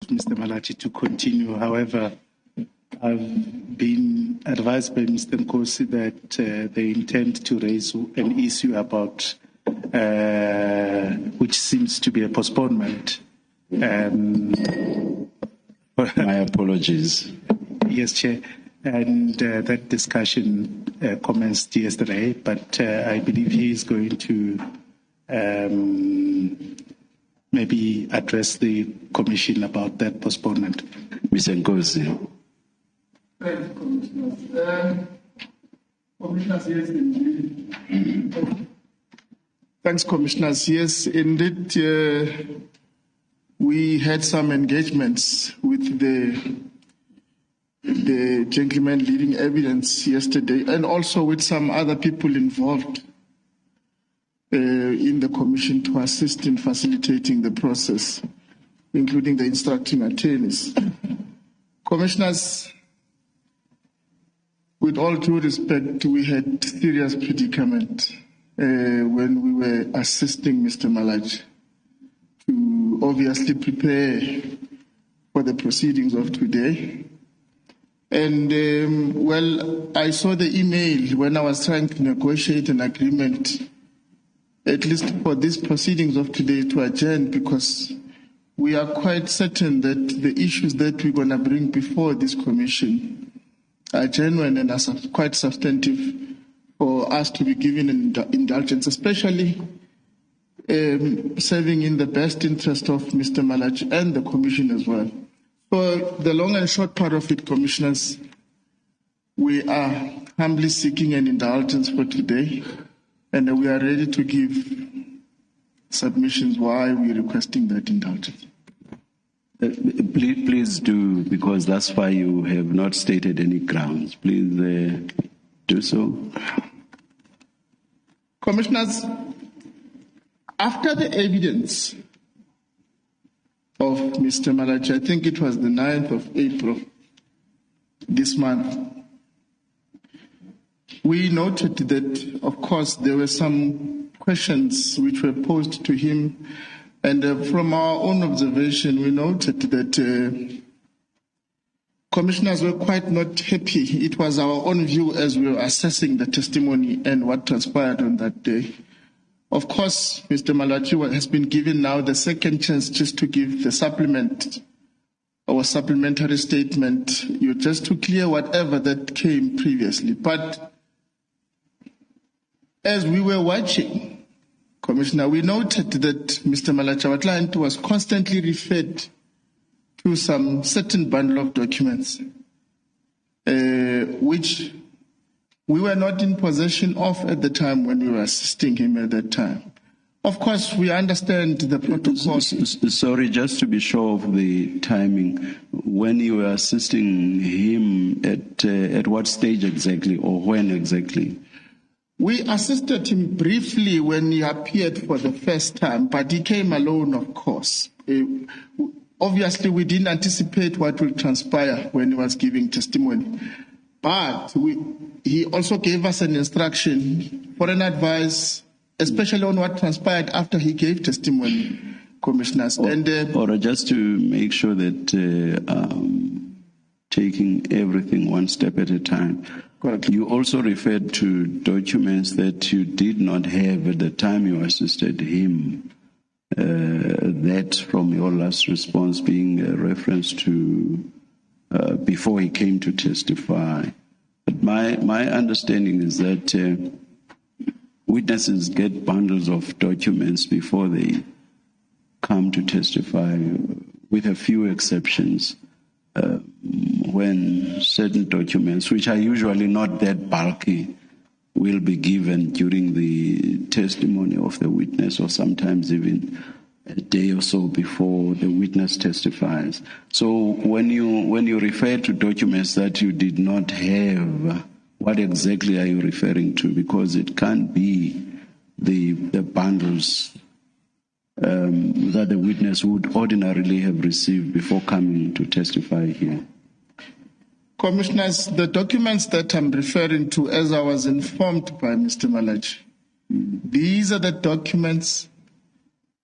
Mr. Malatji to continue. However, I've been advised by Mr. Nkosi that they intend to raise an issue about which seems to be a postponement. My apologies. Yes, Chair. And that discussion commenced yesterday, but I believe he is going to maybe address the Commission about that postponement. Mr. Nkosi. Commissioners, yes, indeed. Thanks, Commissioners. Yes, indeed, we had some engagements with the gentleman leading evidence yesterday, and also with some other people involved in the Commission to assist in facilitating the process, including the instructing attorneys. Commissioners, with all due respect, we had serious predicament when we were assisting Mr. Malatji to obviously prepare for the proceedings of today. And, well, I saw the email when I was trying to negotiate an agreement, at least for these proceedings of today, to adjourn, because we are quite certain that the issues that we're going to bring before this Commission are genuine and are quite substantive for us to be given indulgence, especially serving in the best interest of Mr. Malatji and the Commission as well. So the long and short part of it, Commissioners, we are humbly seeking an indulgence for today, and we are ready to give submissions why we're requesting that indulgence. Please do, because thus far you have not stated any grounds. Please do so. Commissioners, after the evidence of Mr. Malatji, I think it was the 9th of April this month, we noted that, of course, there were some questions which were posed to him. And from our own observation, we noted that commissioners were quite not happy. It was our own view as we were assessing the testimony and what transpired on that day. Of course, Mr. Malatji has been given now the second chance just to give the supplement or supplementary statement, just to clear whatever that came previously. But as we were watching, Commissioner, we noted that Mr. Malatji, our client, was constantly referred to some certain bundle of documents, which we were not in possession of at the time when we were assisting him at that time. Of course, we understand the protocol. Sorry, just to be sure of the timing, when you were assisting him, at what stage exactly or when exactly? We assisted him briefly when he appeared for the first time, but he came alone, of course. Obviously, we didn't anticipate what will transpire when he was giving testimony. But he also gave us an instruction for an advice, especially on what transpired after he gave testimony, Commissioners. Or just to make sure that taking everything one step at a time. Correct. You also referred to documents that you did not have at the time you assisted him. That, from your last response, being a reference to before he came to testify. But my understanding is that witnesses get bundles of documents before they come to testify, with a few exceptions. When certain documents, which are usually not that bulky, will be given during the testimony of the witness, or sometimes even a day or so before the witness testifies. So when you refer to documents that you did not have, what exactly are you referring to? Because it can't be the bundles that the witness would ordinarily have received before coming to testify here. Commissioners, the documents that I'm referring to, as I was informed by Mr. Malatji, these are the documents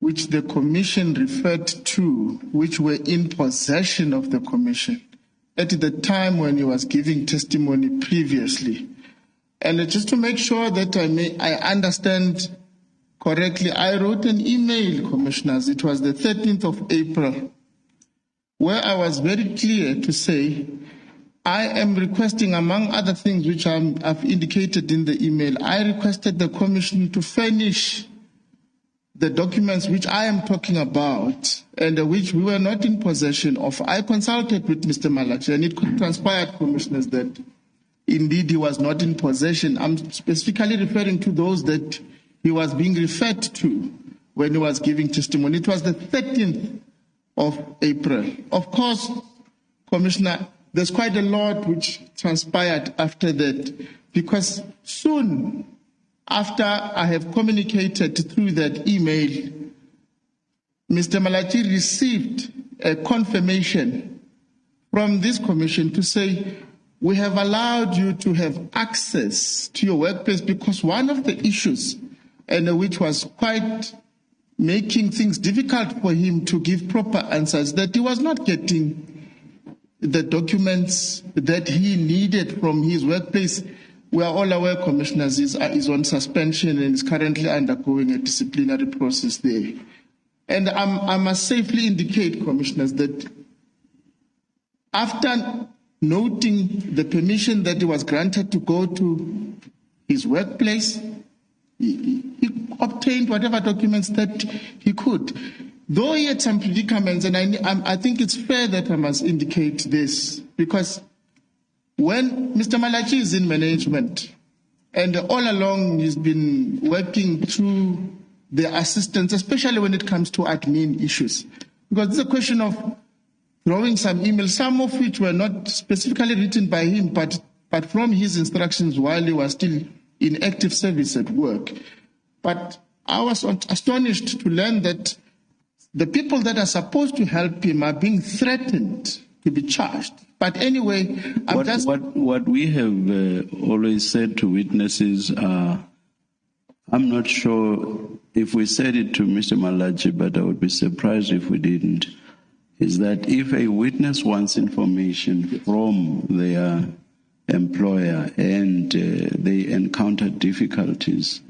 which the commission referred to, which were in possession of the commission at the time when he was giving testimony previously. And just to make sure that I understand correctly, I wrote an email, Commissioners, it was the 13th of April, where I was very clear to say, I am requesting, among other things which I've indicated in the email, I requested the Commission to furnish the documents which I am talking about and which we were not in possession of. I consulted with Mr. Malatji, and it transpired, Commissioners, that indeed he was not in possession. I'm specifically referring to those that he was being referred to when he was giving testimony. It was the 13th of April. Of course, Commissioner, there's quite a lot which transpired after that, because soon after I have communicated through that email, Mr. Malatji received a confirmation from this commission to say, we have allowed you to have access to your workplace, because one of the issues, and which was quite making things difficult for him to give proper answers, that he was not getting the documents that he needed from his workplace. We are all aware, Commissioners, is on suspension and is currently undergoing a disciplinary process there. And I must safely indicate, Commissioners, that after noting the permission that he was granted to go to his workplace, he obtained whatever documents that he could. Though he had some predicaments, and I think it's fair that I must indicate this, because when Mr. Malatji is in management, and all along he's been working through the assistance, especially when it comes to admin issues, because it's a question of throwing some emails, some of which were not specifically written by him, but from his instructions while he was still in active service at work. But I was astonished to learn that the people that are supposed to help him are being threatened to be charged. But anyway, what we have always said to witnesses, I'm not sure if we said it to Mr. Malatji, but I would be surprised if we didn't, is that if a witness wants information from their employer and they encounter difficulties,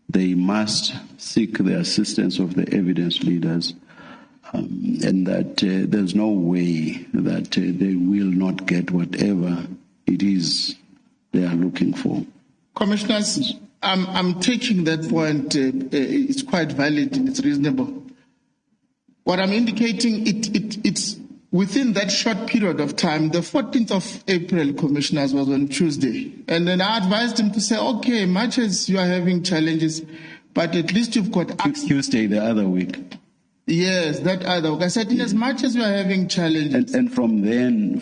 they must seek the assistance of the evidence leaders. And that there's no way that they will not get whatever it is they are looking for. Commissioners, I'm taking that point. It's quite valid and it's reasonable. What I'm indicating, it's within that short period of time. The 14th of April, Commissioners, was on Tuesday. And then I advised him to say, okay, much as you are having challenges, but at least you've got access. Tuesday, the other week. Yes, that other week. I said, in as much as we are having challenges. And from then,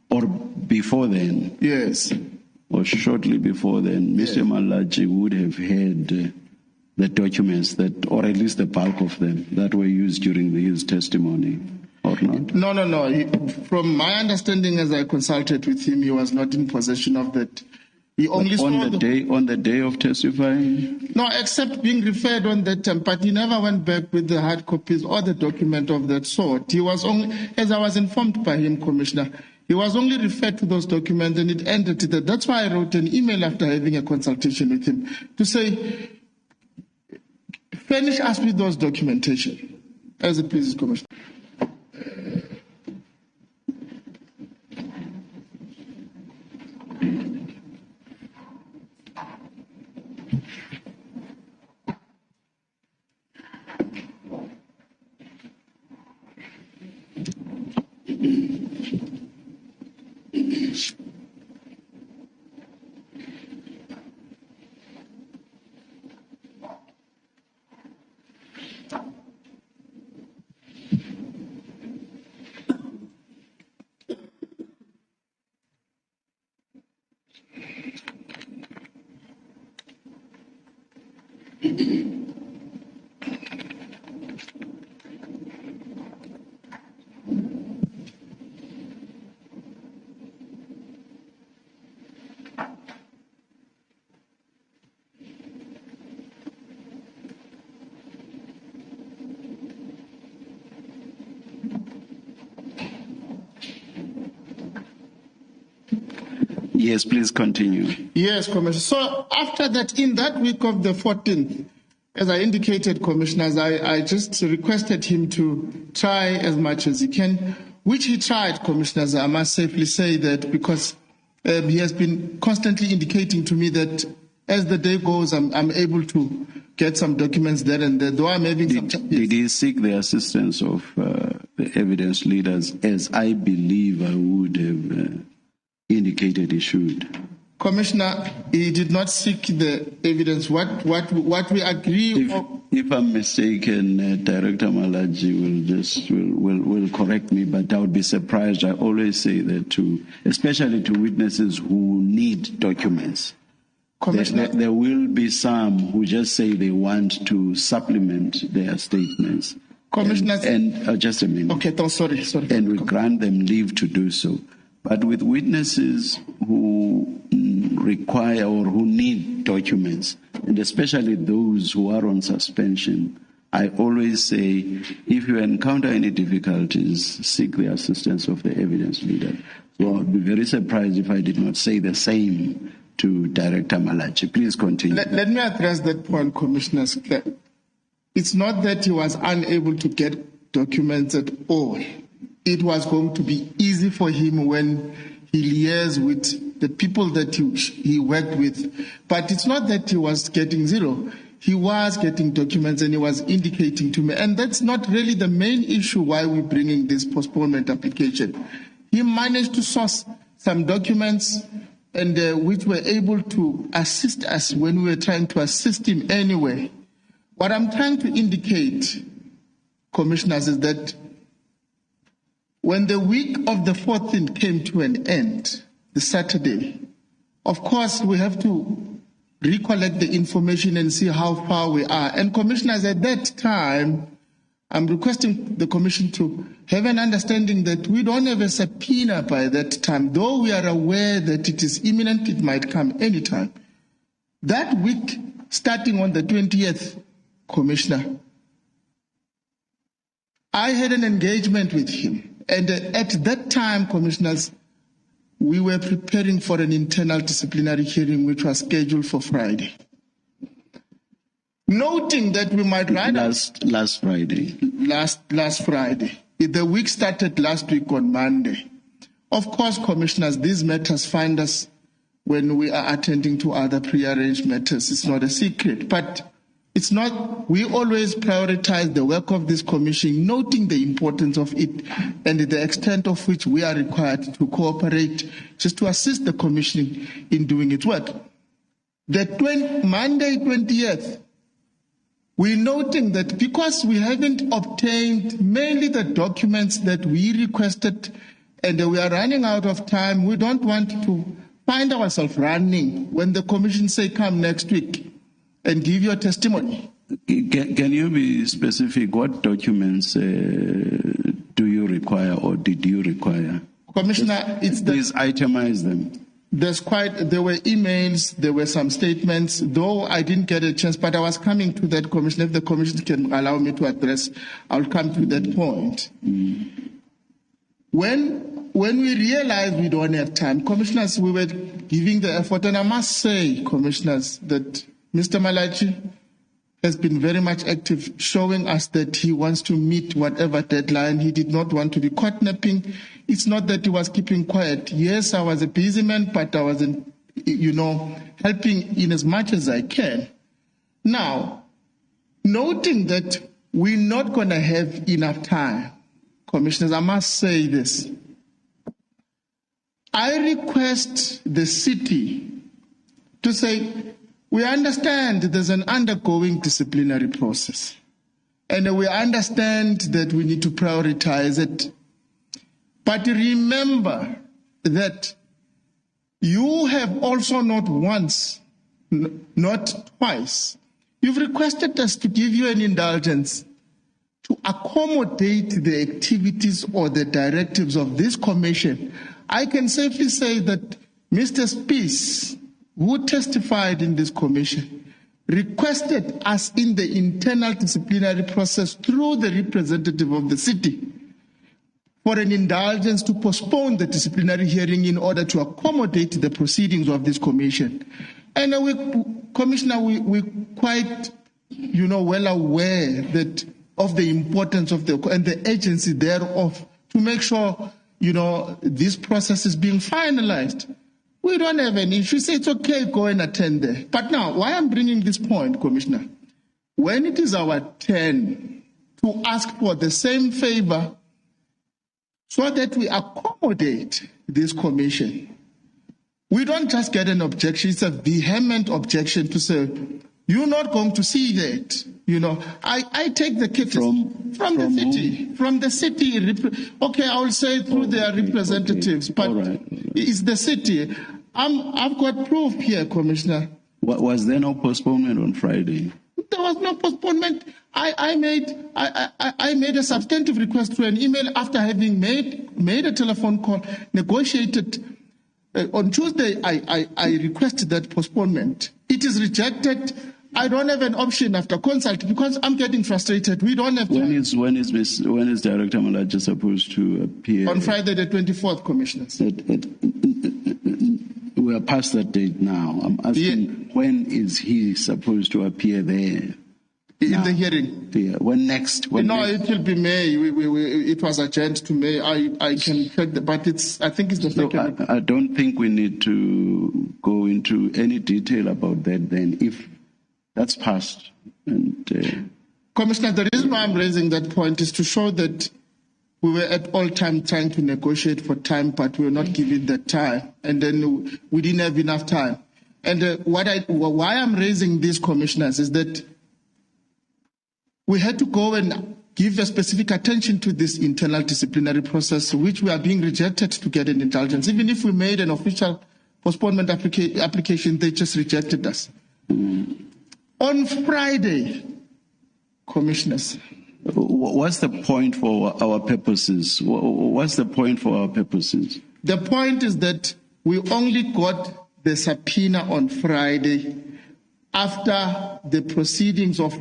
or before then. Yes. Or shortly before then, Mr. Yes. Malatji would have had the documents that, or at least the bulk of them, that were used during his testimony, or not? No. From my understanding, as I consulted with him, he was not in possession of that. He only saw on the day of testifying? No, except being referred on that time, but he never went back with the hard copies or the document of that sort. He was only, as I was informed by him, Commissioner, he was only referred to those documents, and it ended at that. That's why I wrote an email after having a consultation with him to say, furnish us with those documentation, as it pleases, Commissioner. Yes, please continue. Yes, Commissioner. So after that, in that week of the 14th, as I indicated, Commissioners, I just requested him to try as much as he can, which he tried, Commissioners. I must safely say that because he has been constantly indicating to me that as the day goes, I'm able to get some documents there and there, though I'm having some... Did he seek the assistance of the evidence leaders, as I believe I would have indicated he should? Commissioner, he did not seek the evidence. What we agree... If I'm mistaken, Director Malatji will correct me, but I would be surprised. I always say that especially to witnesses who need documents. Commissioner, there will be some who just say they want to supplement their statements. Commissioners, and just a minute. Okay, sorry. And we grant them leave to do so. But with witnesses who require or who need documents, and especially those who are on suspension, I always say, if you encounter any difficulties, seek the assistance of the evidence leader. So I'd be very surprised if I did not say the same to Director Malatji. Please continue. Let me address that point, Commissioners. It's not that he was unable to get documents at all. It was going to be easy for him when he liaised with the people that he worked with. But it's not that he was getting zero. He was getting documents and he was indicating to me. And that's not really the main issue why we're bringing this postponement application. He managed to source some documents and which were able to assist us when we were trying to assist him anyway. What I'm trying to indicate, Commissioners, is that when the week of the 14th came to an end, the Saturday, of course, we have to recollect the information and see how far we are. And Commissioners, at that time, I'm requesting the Commission to have an understanding that we don't have a subpoena by that time, though we are aware that it is imminent, it might come anytime. That week, starting on the 20th, Commissioner, I had an engagement with him. And at that time, Commissioners, we were preparing for an internal disciplinary hearing which was scheduled for Friday. Noting that we might run last Friday. Last Friday. The week started last week on Monday. Of course, Commissioners, these matters find us when we are attending to other prearranged matters. It's not a secret, but it's not. We always prioritize the work of this commission, noting the importance of it and the extent of which we are required to cooperate just to assist the commission in doing its work. Monday 20th, we're noting that because we haven't obtained mainly the documents that we requested and we are running out of time, we don't want to find ourselves running when the commission say come next week and give your testimony. Can you be specific? What documents do you require or did you require? Commissioner, please itemize them. There were emails, there were some statements, though I didn't get a chance, but I was coming to that, Commissioner. If the Commission can allow me to address, I'll come to that point. When we realized we don't have time, Commissioners, we were giving the effort, and I must say, Commissioners, that Mr. Malatji has been very much active, showing us that he wants to meet whatever deadline. He did not want to be caught napping. It's not that he was keeping quiet. Yes, I was a busy man, but I wasn't, helping in as much as I can. Now, noting that we're not going to have enough time, Commissioners, I must say this. I request the city to say, we understand there's an ongoing disciplinary process, and we understand that we need to prioritize it. But remember that you have also not once, not twice, you've requested us to give you an indulgence to accommodate the activities or the directives of this commission. I can safely say that Mr. Spies, who testified in this commission, requested us in the internal disciplinary process through the representative of the city for an indulgence to postpone the disciplinary hearing in order to accommodate the proceedings of this commission. And Commissioner, we're quite, well aware that of the importance of and the urgency thereof to make sure, this process is being finalized. We don't have any issue. Say it's okay, go and attend there. But now, why I'm bringing this point, Commissioner, when it is our turn to ask for the same favor so that we accommodate this commission, we don't just get an objection, it's a vehement objection to say, you're not going to see that. I take the kit from the city. From the city. Okay, I will say through their representatives, but it's the city. I've got proof here, Commissioner. Was there no postponement on Friday? There was no postponement. I made a substantive request through an email after having made a telephone call, negotiated. On Tuesday, I requested that postponement. It is rejected. I don't have an option after consult because I'm getting frustrated. We don't have time. When is Director Malatji supposed to appear? On Friday the 24th, Commissioners. We are past that date now. I'm asking, when is he supposed to appear there? In the hearing? Yeah. When next? It will be May. It was adjourned to May. I can check, but I think it's the second. I don't think we need to go into any detail about that then, if that's passed. And, Commissioner, the reason why I'm raising that point is to show that we were at all time trying to negotiate for time, but we were not given that time, and then we didn't have enough time. And why I'm raising these, Commissioners, is that we had to go and give a specific attention to this internal disciplinary process, which we are being rejected to get an indulgence. Even if we made an official postponement application, they just rejected us. On Friday, Commissioners. What's the point for our purposes? What's the point for our purposes? The point is that we only got the subpoena on Friday after the proceedings of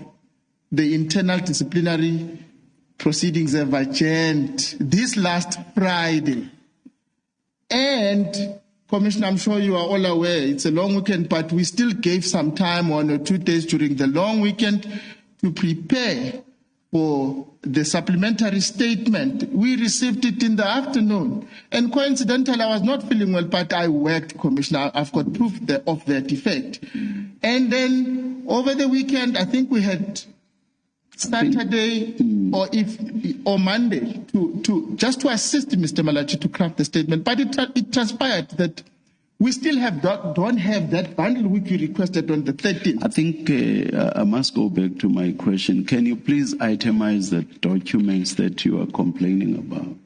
the internal disciplinary proceedings have adjourned this last Friday. And, Commissioner, I'm sure you are all aware, it's a long weekend, but we still gave some time, 1 or 2 days during the long weekend, to prepare for the supplementary statement. We received it in the afternoon. And coincidentally, I was not feeling well, but I worked, Commissioner. I've got proof of that effect. And then over the weekend, I think we had Saturday or Monday to just to assist Mr. Malatji to craft the statement. But it transpired that we still don't have that bundle which we requested on the 13th. I think I must go back to my question. Can you please itemize the documents that you are complaining about?